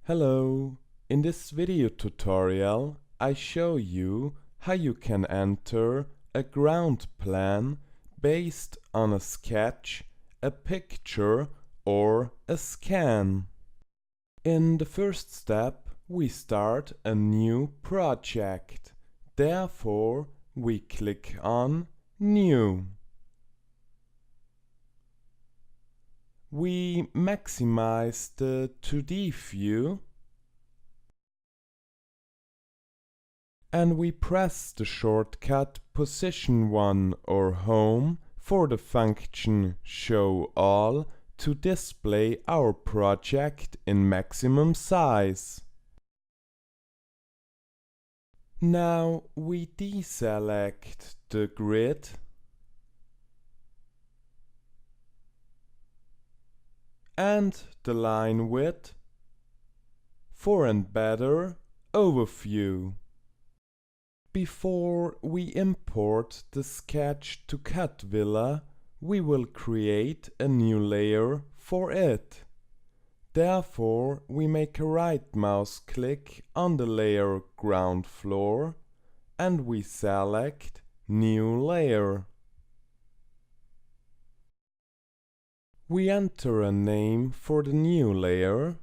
Hello! In this video tutorial I show you how you can enter a ground plan based on a sketch, a picture or a scan. In the first step we start a new project. Therefore we click on New. We maximize the 2D view and we press the shortcut Position 1 or Home for the function Show All to display our project in maximum size. Now we deselect the grid and the line width for a better overview. Before we import the sketch to cadvilla, we will create a new layer for it. Therefore, we make a right mouse click on the layer ground floor and we select New Layer. We enter a name for the new layer,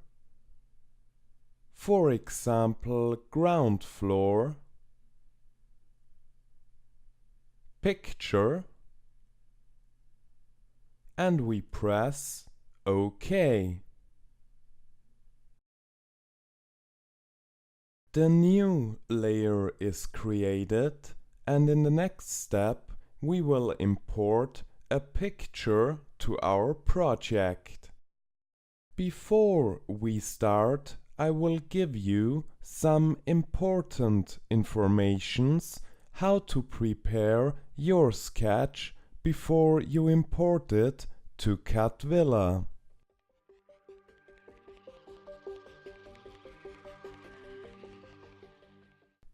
for example ground floor, picture, and we press OK. The new layer is created, and in the next step we will import a picture to our project. Before we start, I will give you some important informations how to prepare your sketch before you import it to cadvilla.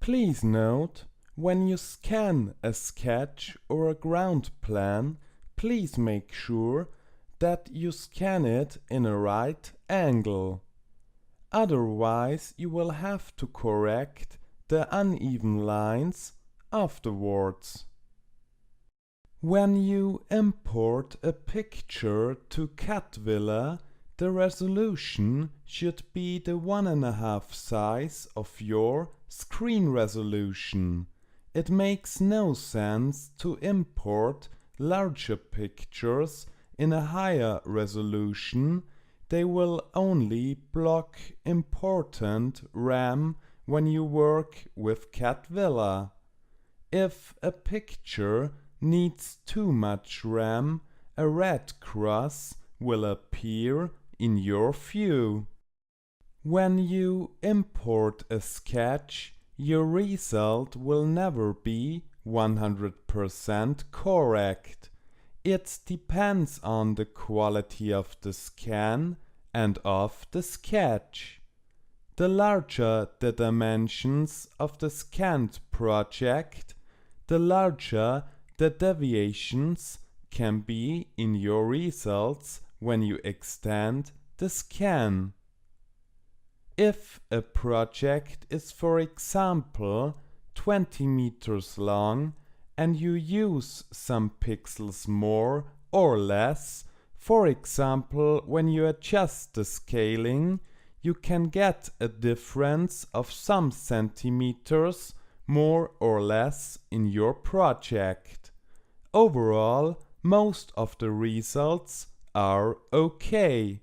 Please note, when you scan a sketch or a ground plan, please make sure that you scan it in a right angle. Otherwise, you will have to correct the uneven lines afterwards. When you import a picture to cadvilla, the resolution should be the 1.5 size of your screen resolution. It makes no sense to import larger pictures in a higher resolution. They will only block important RAM when you work with cadvilla. If a picture needs too much RAM, a red cross will appear in your view. When you import a sketch, your result will never be 100% correct. It depends on the quality of the scan and of the sketch. The larger the dimensions of the scanned project, the larger the deviations can be in your results when you extend the scan. If a project is, for example, 20 meters long and you use some pixels more or less, for example, when you adjust the scaling, you can get a difference of some centimeters more or less in your project. Overall, most of the results are okay.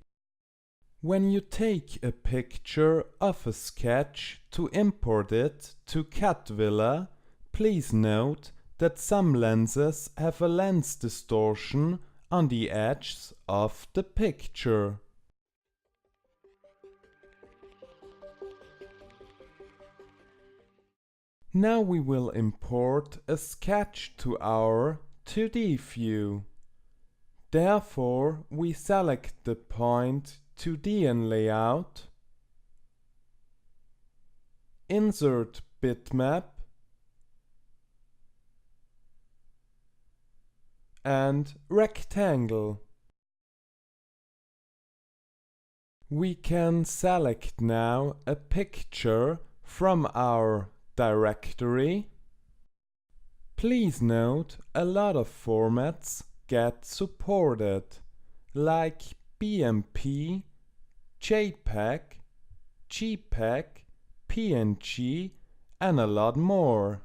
When you take a picture of a sketch to import it to cadvilla, please note that some lenses have a lens distortion on the edges of the picture. Now we will import a sketch to our 2D view. Therefore, we select the point 2D in Layout, insert bitmap, and rectangle. We can select now a picture from our directory. Please note a lot of formats get supported, like BMP, JPEG, JPEG, PNG, and a lot more.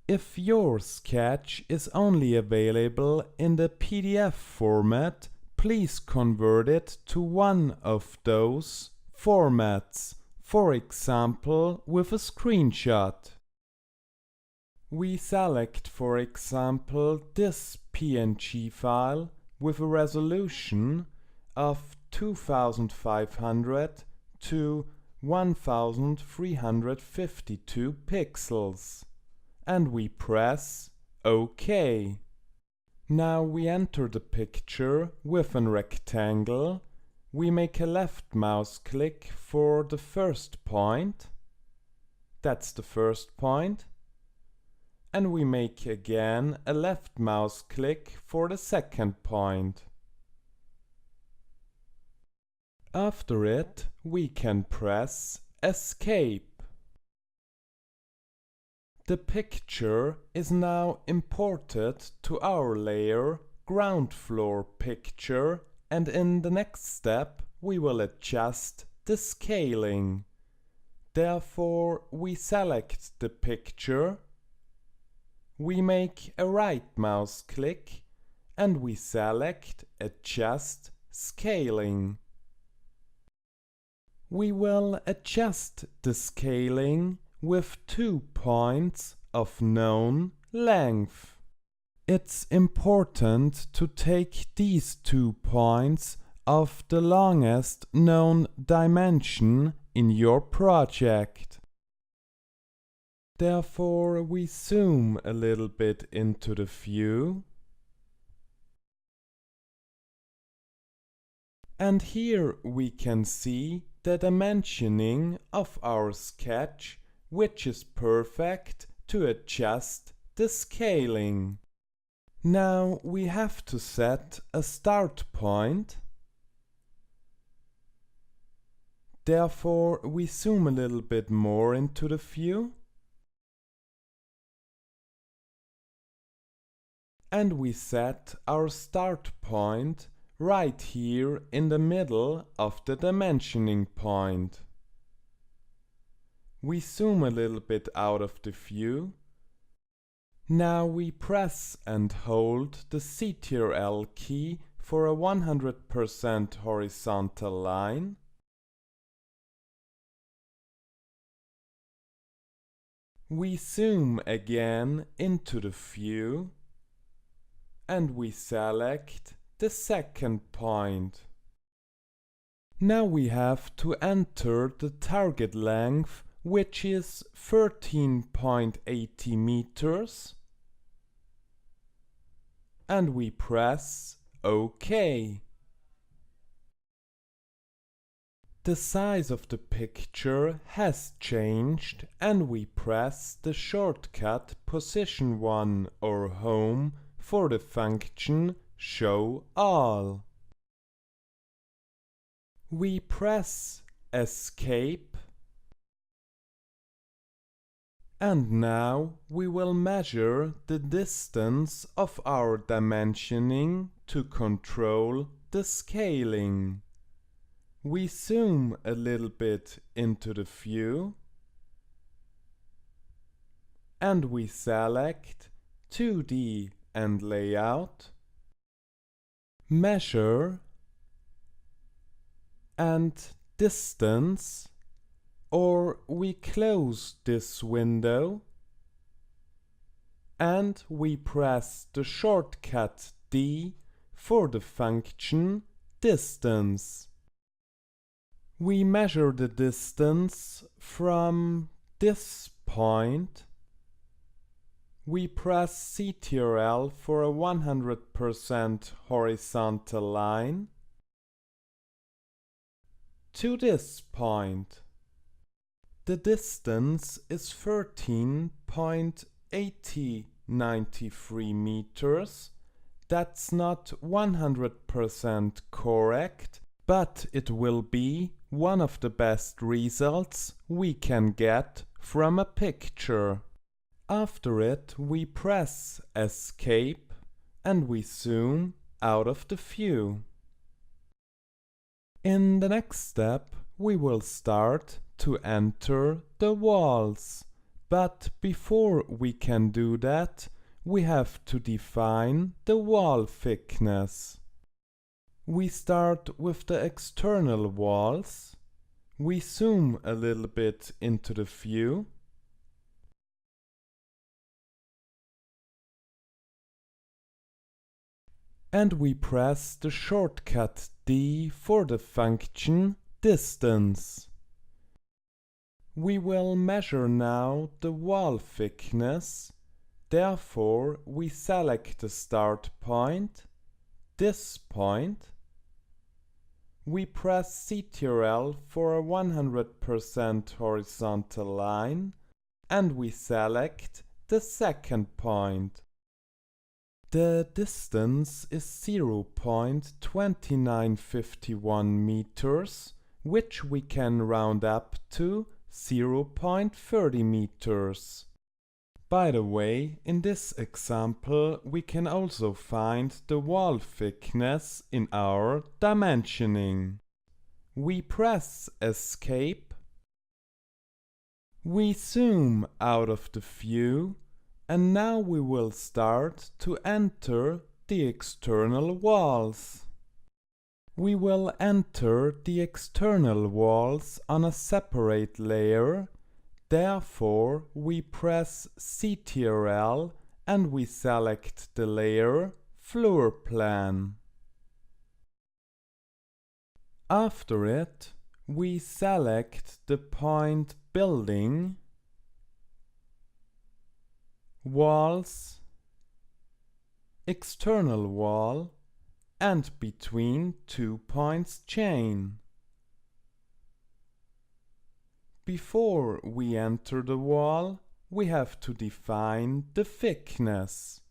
If your sketch is only available in the PDF format, please convert it to one of those formats, for example with a screenshot. We select, for example, this PNG file with a resolution of 2500 to 1352 pixels, and we press OK. Now we enter the picture with a rectangle. We make a left mouse click for the first point. That's the first point. And we make again a left mouse click for the second point. After it, we can press Escape. The picture is now imported to our layer Ground Floor Picture, and in the next step we will adjust the scaling. Therefore, we select the picture. We make a right mouse click and we select Adjust Scaling. We will adjust the scaling with 2 points of known length. It's important to take these 2 points of the longest known dimension in your project. Therefore, we zoom a little bit into the view. And here we can see the dimensioning of our sketch, which is perfect to adjust the scaling. Now we have to set a start point. Therefore, we zoom a little bit more into the view. And we set our start point right here in the middle of the dimensioning point. We zoom a little bit out of the view. Now we press and hold the Ctrl key for a 100% horizontal line. We zoom again into the view. And we select the second point. Now we have to enter the target length, which is 13.80 meters. And we press OK. The size of the picture has changed and we press the shortcut position 1 or home for the function Show All. We press Escape. And now we will measure the distance of our dimensioning to control the scaling. We zoom a little bit into the view. And we select 2D and Layout, Measure, and Distance, or we close this window and we press the shortcut D for the function Distance. We measure the distance from this point. We press Ctrl for a 100% horizontal line to this point. The distance is 13.8093 meters. That's not 100% correct but it will be one of the best results we can get from a picture. After it, we press Escape and we zoom out of the view. In the next step, we will start to enter the walls. But before we can do that, we have to define the wall thickness. We start with the external walls. We zoom a little bit into the view. And we press the shortcut D for the function distance. We will measure now the wall thickness. Therefore, we select the start point, this point. We press Ctrl for a 100% horizontal line and we select the second point. The distance is 0.2951 meters, which we can round up to 0.30 meters. By the way, in this example, we can also find the wall thickness in our dimensioning. We press Escape. We zoom out of the view, and now we will start to enter the external walls. We will enter the external walls on a separate layer. Therefore, we press Ctrl and we select the layer Floor Plan. After it, we select the point Building, Walls, External Wall, and between 2 points Chain. Before we enter the wall, we have to define the thickness.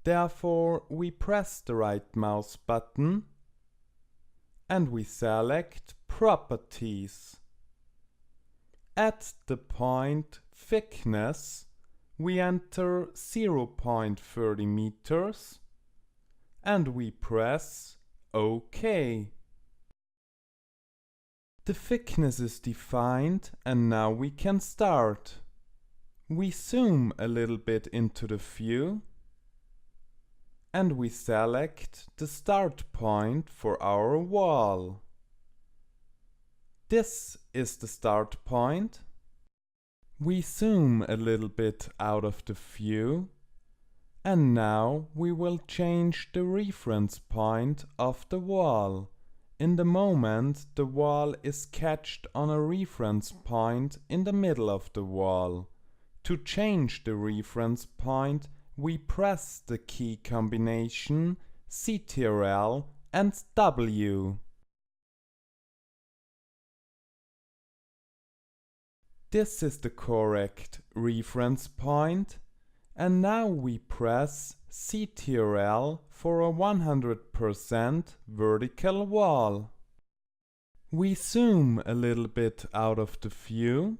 Therefore, we press the right mouse button and we select Properties. At the point Thickness, we enter 0.30 meters and we press OK. The thickness is defined and now we can start. We zoom a little bit into the view and we select the start point for our wall. This is the start point. We zoom a little bit out of the view and now we will change the reference point of the wall. In the moment the wall is sketched on a reference point in the middle of the wall. To change the reference point, we press the key combination Ctrl and W. This is the correct reference point, and now we press Ctrl for a 100% vertical wall. We zoom a little bit out of the view.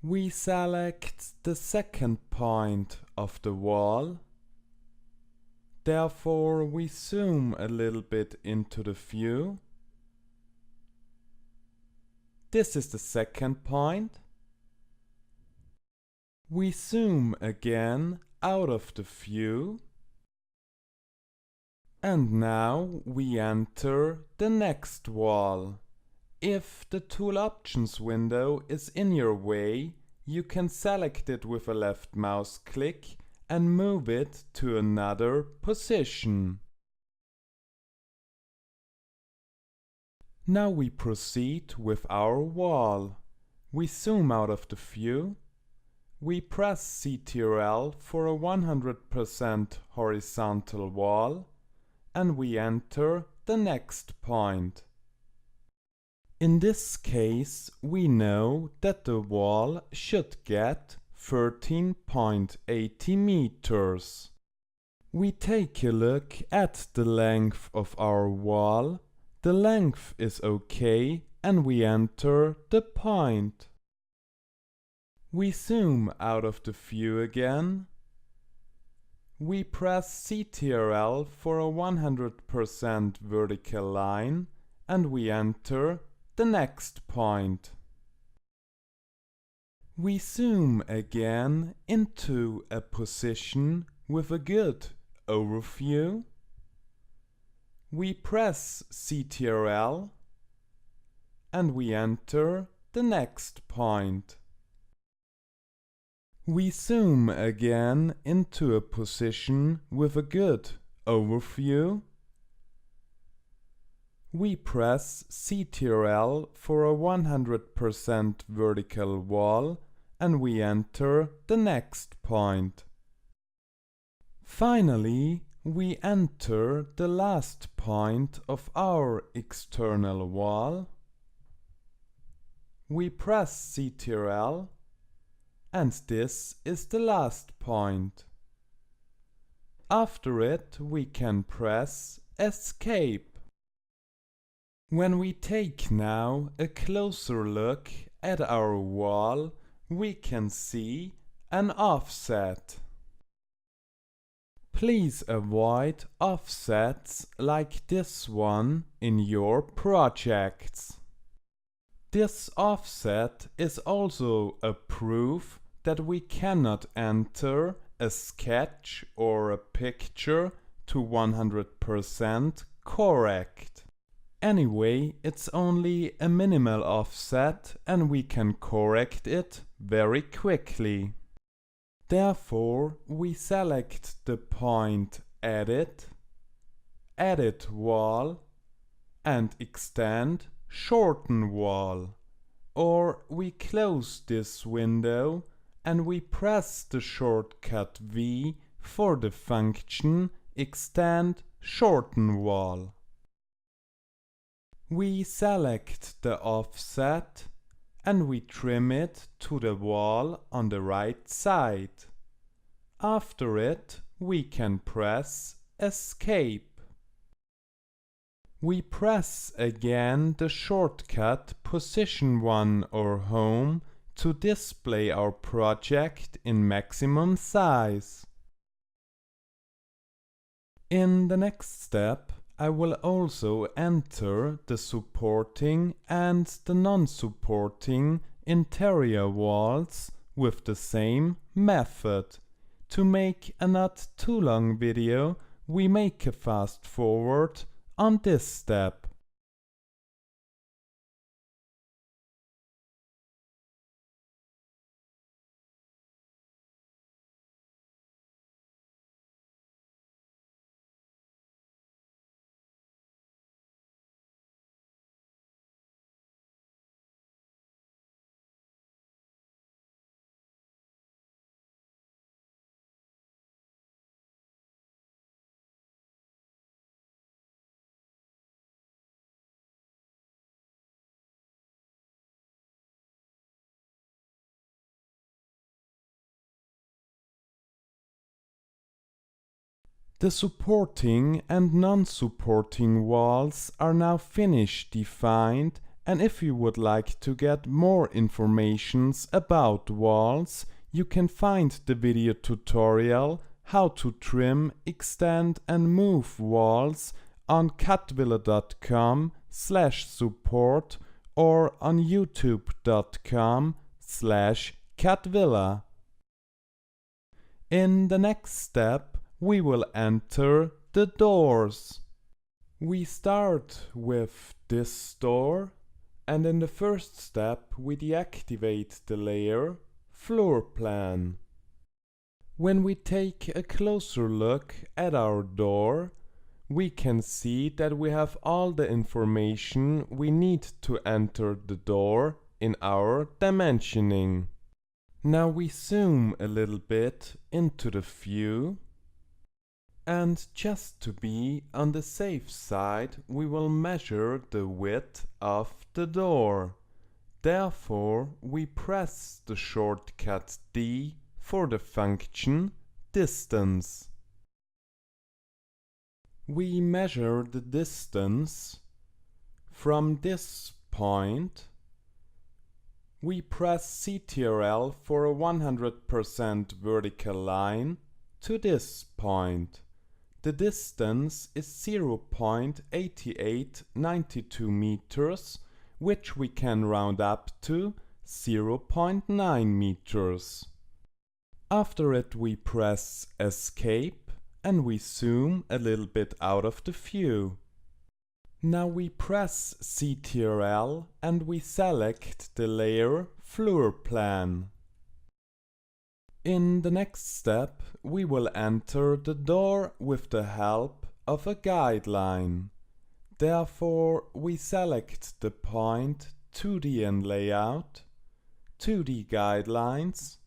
We select the second point of the wall. Therefore, we zoom a little bit into the view. This is the second point. We zoom again out of the view. And now we enter the next wall. If the Tool Options window is in your way, you can select it with a left mouse click and move it to another position. Now we proceed with our wall. We zoom out of the view. We press Ctrl for a 100% horizontal wall and we enter the next point. In this case, we know that the wall should get 13.80 meters. We take a look at the length of our wall. The length is okay and we enter the point. We zoom out of the view again. We press Ctrl for a 100% vertical line and we enter the next point. We zoom again into a position with a good overview. We press Ctrl and we enter the next point. We zoom again into a position with a good overview. We press Ctrl for a 100% vertical wall and we enter the next point. Finally, we enter the last point of our external wall. We press Ctrl and this is the last point. After it, we can press Escape. When we take now a closer look at our wall, we can see an offset. Please avoid offsets like this one in your projects. This offset is also a proof that we cannot enter a sketch or a picture to 100% correct. Anyway, it's only a minimal offset and we can correct it very quickly. Therefore, we select the point Edit, Edit Wall and extend Shorten Wall. Or we close this window and we press the shortcut V for the function Extend Shorten Wall. We select the offset and we trim it to the wall on the right side. After it, we can press Escape. We press again the shortcut Position 1 or Home to display our project in maximum size. In the next step, I will also enter the supporting and the non-supporting interior walls with the same method. To make a not too long video, we make a fast forward on this step. The supporting and non-supporting walls are now finished defined, and if you would like to get more informations about walls, you can find the video tutorial how to trim, extend and move walls on cadvilla.com/support or on youtube.com/cadvilla. In the next step, we will enter the doors. We start with this door, and in the first step we deactivate the layer Floor Plan. When we take a closer look at our door, we can see that we have all the information we need to enter the door in our dimensioning. Now we zoom a little bit into the view. And just to be on the safe side, we will measure the width of the door. Therefore, we press the shortcut D for the function distance. we measure the distance from this point. We press CTRL for a 100% vertical line to this point. The distance is 0.8892 meters, which we can round up to 0.9 meters. After it we press Escape and we zoom a little bit out of the view. Now we press CTRL and we select the layer Floor Plan. In the next step, we will enter the door with the help of a guideline. Therefore, we select the point 2D in Layout, 2D Guidelines,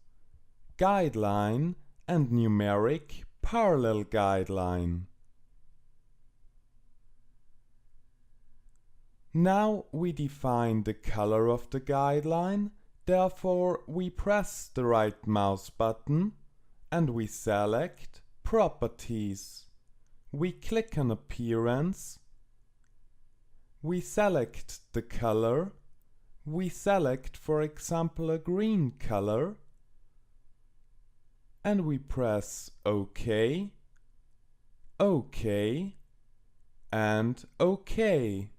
Guideline and Numeric Parallel Guideline. Now we define the color of the guideline. Therefore, we press the right mouse button and we select Properties. We click on Appearance. We select the color. We select, for example, a green color. And we press OK, OK, and OK.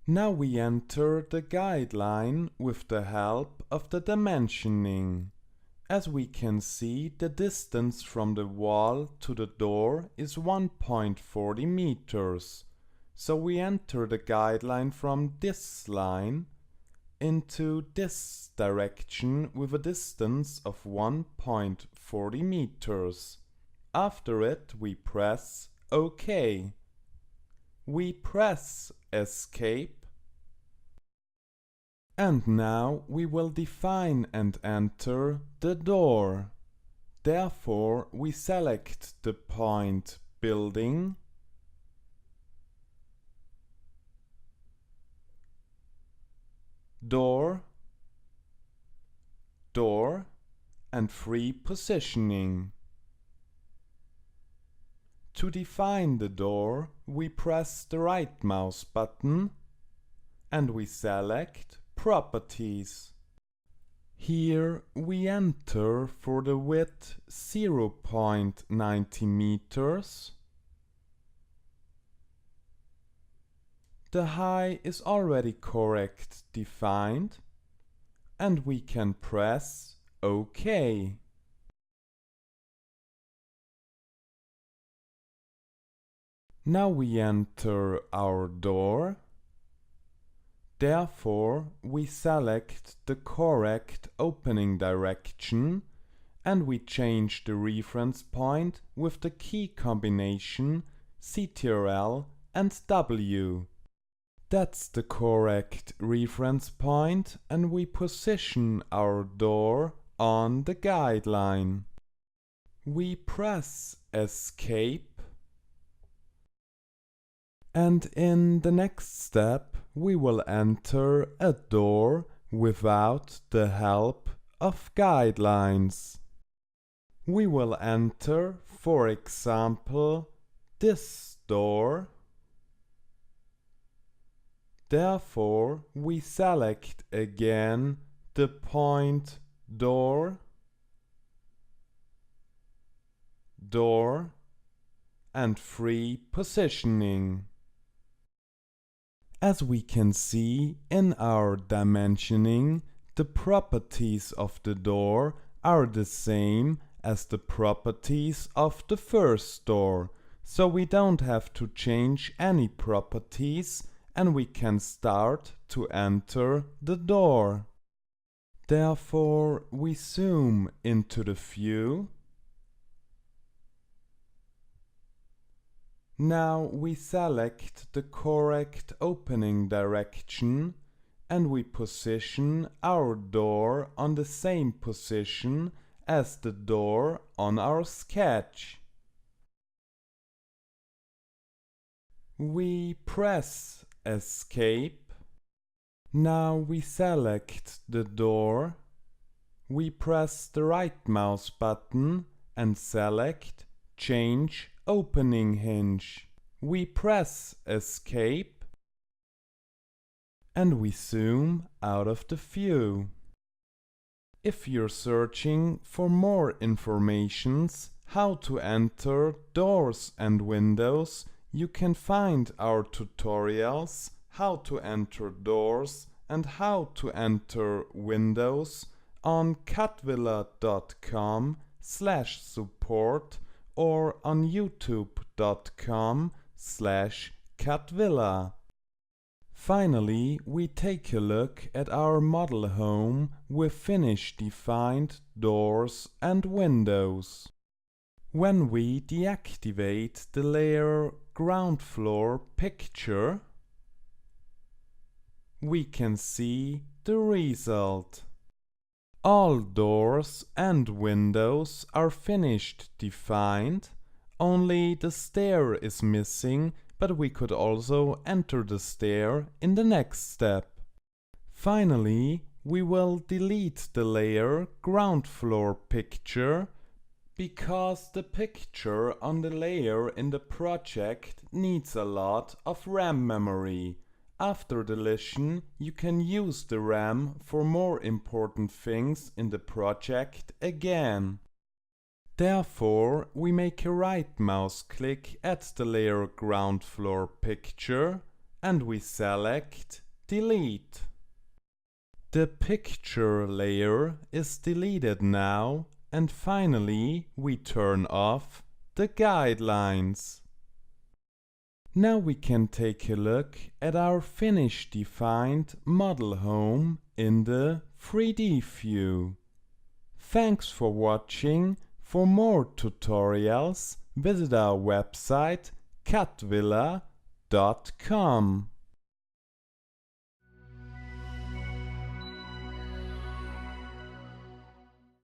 Now we enter the guideline with the help of the dimensioning. As we can see, the distance from the wall to the door is 1.40 meters. So we enter the guideline from this line into this direction with a distance of 1.40 meters. After it, we press OK. We press Escape. And now we will define and enter the door. Therefore, we select the point Building, Door, Door, and Free Positioning. To define the door, we press the right mouse button and we select Properties. Here we enter for the width 0.90 meters. The height is already correct defined and we can press OK. Now we enter our door. Therefore, we select the correct opening direction and we change the reference point with the key combination CTRL and W. That's the correct reference point and we position our door on the guideline. We press Escape. And in the next step, we will enter a door without the help of guidelines. We will enter, for example, this door. Therefore, we select again the point Door, Door, and Free Positioning. As we can see in our dimensioning, the properties of the door are the same as the properties of the first door, so we don't have to change any properties and we can start to enter the door. Therefore, we zoom into the view. Now we select the correct opening direction and we position our door on the same position as the door on our sketch. We press Escape. Now we select the door. We press the right mouse button and select Change opening hinge. We press Escape and we zoom out of the view. If you're searching for more informations how to enter doors and windows, you can find our tutorials how to enter doors and how to enter windows on cadvilla.com/support or on youtube.com/cadvilla. Finally, we take a look at our model home with finish-defined doors and windows. When we deactivate the layer ground floor picture, we can see the result. All doors and windows are finished defined, only the stair is missing, but we could also enter the stair in the next step. Finally, we will delete the layer ground floor picture because the picture on the layer in the project needs a lot of RAM memory. After deletion, you can use the RAM for more important things in the project again. Therefore, we make a right mouse click at the layer ground floor picture and we select Delete. The picture layer is deleted now, and finally we turn off the guidelines. Now we can take a look at our finish-defined model home in the 3D view. Thanks for watching. For more tutorials, visit our website cadvilla.com.